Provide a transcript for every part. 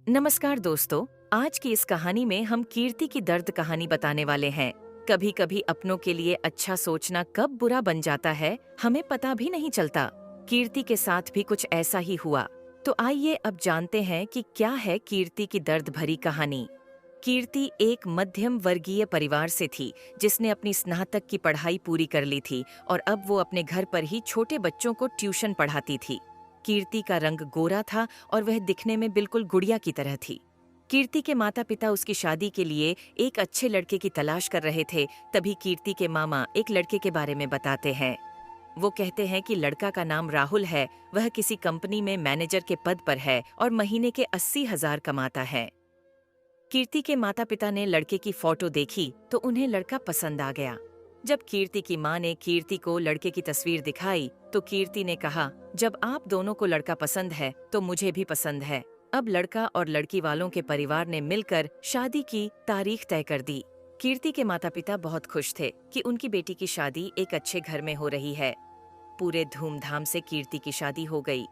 नमस्कार दोस्तों, आज की इस कहानी में हम कीर्ति की दर्द कहानी बताने वाले हैं। कभी कभी अपनों के लिए अच्छा सोचना कब बुरा बन जाता है, हमें पता भी नहीं चलता। कीर्ति के साथ भी कुछ ऐसा ही हुआ। तो आइए अब जानते हैं कि क्या है कीर्ति की दर्द भरी कहानी। कीर्ति एक मध्यम वर्गीय परिवार से थी, जिसने अपनी स्नातक की पढ़ाई पूरी कर ली थी और अब वो अपने घर पर ही छोटे बच्चों को ट्यूशन पढ़ाती थी। कीर्ति का रंग गोरा था और वह दिखने में बिल्कुल गुड़िया की तरह थी। कीर्ति के माता पिता उसकी शादी के लिए एक अच्छे लड़के की तलाश कर रहे थे। तभी कीर्ति के मामा एक लड़के के बारे में बताते हैं। वो कहते हैं कि लड़का का नाम राहुल है, वह किसी कंपनी में मैनेजर के पद पर है और महीने के 80,000 कमाता है। कीर्ति के माता पिता ने लड़के की फोटो देखी तो उन्हें लड़का पसंद आ गया। जब कीर्ति की मां ने कीर्ति को लड़के की तस्वीर दिखाई तो कीर्ति ने कहा, जब आप दोनों को लड़का पसंद है तो मुझे भी पसंद है। अब लड़का और लड़की वालों के परिवार ने मिलकर शादी की तारीख तय कर दी। कीर्ति के माता पिता बहुत खुश थे कि उनकी बेटी की शादी एक अच्छे घर में हो रही है। पूरे धूमधाम से कीर्ति की शादी हो गई।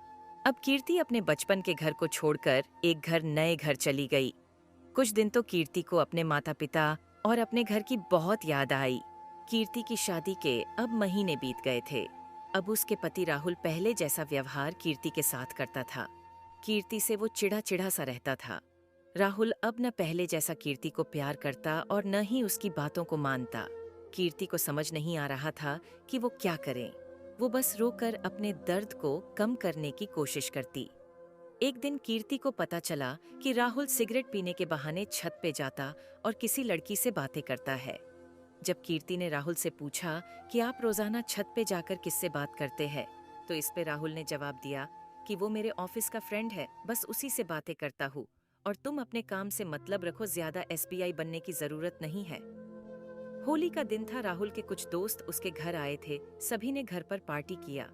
अब कीर्ति अपने बचपन के घर को छोड़कर एक नए घर चली गई। कुछ दिन तो कीर्ति को अपने माता पिता और अपने घर की बहुत याद आई। कीर्ति की शादी के अब महीने बीत गए थे। अब उसके पति राहुल पहले जैसा व्यवहार कीर्ति के साथ करता था। कीर्ति से वो चिढ़ा चिढ़ा सा रहता था। राहुल अब न पहले जैसा कीर्ति को प्यार करता और न ही उसकी बातों को मानता। कीर्ति को समझ नहीं आ रहा था कि वो क्या करे। वो बस रोकर अपने दर्द को कम करने की कोशिश करती। एक दिन कीर्ति को पता चला कि राहुल सिगरेट पीने के बहाने छत पे जाता और किसी लड़की से बातें करता है। जब कीर्ति ने राहुल से पूछा कि आप रोजाना छत पे जाकर किससे बात करते हैं, तो इस पे राहुल ने जवाब दिया कि वो मेरे ऑफिस का फ्रेंड है, बस उसी से बातें करता हूँ और तुम अपने काम से मतलब रखो, ज्यादा एसबीआई बनने की जरूरत नहीं है। होली का दिन था। राहुल के कुछ दोस्त उसके घर आए थे। सभी ने घर पर पार्टी किया।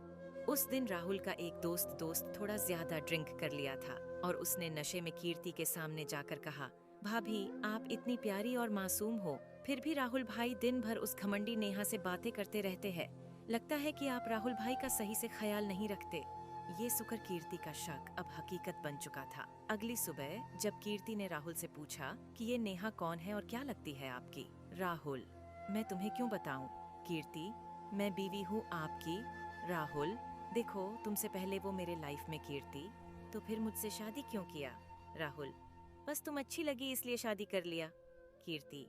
उस दिन राहुल का एक दोस्त थोड़ा ज्यादा ड्रिंक कर लिया था और उसने नशे में कीर्ति के सामने जाकर कहा, भाभी आप इतनी प्यारी और मासूम हो, फिर भी राहुल भाई दिन भर उस घमंडी नेहा से बातें करते रहते हैं। लगता है कि आप राहुल भाई का सही से ख्याल नहीं रखते। ये सुनकर कीर्ति का शक अब हकीकत बन चुका था। अगली सुबह जब कीर्ति ने राहुल से पूछा कि ये नेहा कौन है और क्या लगती है आपकी। राहुल, मैं तुम्हें क्यों बताऊं? कीर्ति, मैं बीवी हूँ आपकी। राहुल, देखो तुमसे पहले वो मेरे लाइफ में कीर्ति, तो फिर मुझसे शादी क्यों किया? राहुल, बस तुम अच्छी लगी इसलिए शादी कर लिया। कीर्ति,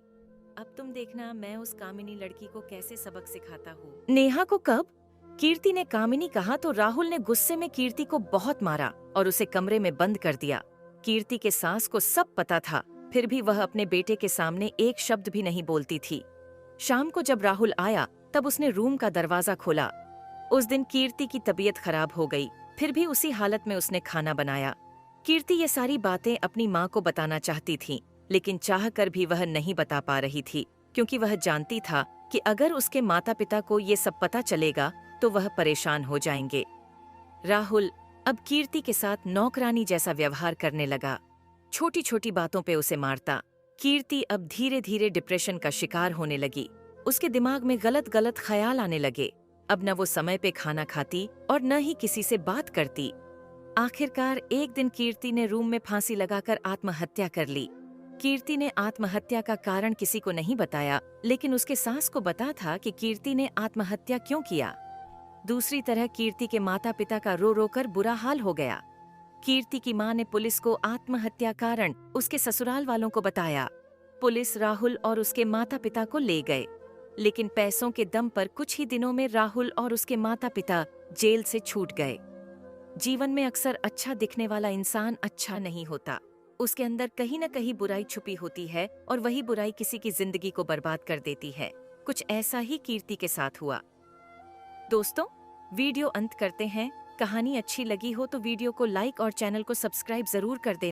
अब तुम देखना मैं उस कामिनी लड़की को कैसे सबक सिखाता हूँ। नेहा को कब? कीर्ति ने कामिनी कहा तो राहुल ने गुस्से में कीर्ति को बहुत मारा और उसे कमरे में बंद कर दिया। कीर्ति के सास को सब पता था, फिर भी वह अपने बेटे के सामने एक शब्द भी नहीं बोलती थी। शाम को जब राहुल आया तब उसने रूम का दरवाजा खोला। उस दिन कीर्ति की तबीयत खराब हो गई, फिर भी उसी हालत में उसने खाना बनाया। कीर्ति ये सारी बातें अपनी माँ को बताना चाहती थी, लेकिन चाहकर भी वह नहीं बता पा रही थी, क्योंकि वह जानती था कि अगर उसके माता पिता को ये सब पता चलेगा तो वह परेशान हो जाएंगे। राहुल अब कीर्ति के साथ नौकरानी जैसा व्यवहार करने लगा। छोटी छोटी बातों पे उसे मारता। कीर्ति अब धीरे धीरे डिप्रेशन का शिकार होने लगी। उसके दिमाग में गलत गलत ख्याल आने लगे। अब न वो समय पे खाना खाती और न ही किसी से बात करती। आखिरकार एक दिन कीर्ति ने रूम में फांसी लगाकर आत्महत्या कर ली। कीर्ति ने आत्महत्या का कारण किसी को नहीं बताया, लेकिन उसके सास को पता था कि कीर्ति ने आत्महत्या क्यों किया। दूसरी तरह कीर्ति के माता पिता का रो रो कर बुरा हाल हो गया। कीर्ति की मां ने पुलिस को आत्महत्या कारण उसके ससुराल वालों को बताया। पुलिस राहुल और उसके माता पिता को ले गए, लेकिन पैसों के दम पर कुछ ही दिनों में राहुल और उसके माता पिता जेल से छूट गए। जीवन में अक्सर अच्छा दिखने वाला इंसान अच्छा नहीं होता। उसके अंदर कहीं न कहीं बुराई छुपी होती है और वही बुराई किसी की जिंदगी को बर्बाद कर देती है। कुछ ऐसा ही कीर्ति के साथ हुआ। दोस्तों, वीडियो अंत करते हैं। कहानी अच्छी लगी हो तो वीडियो को लाइक और चैनल को सब्सक्राइब जरूर कर दें।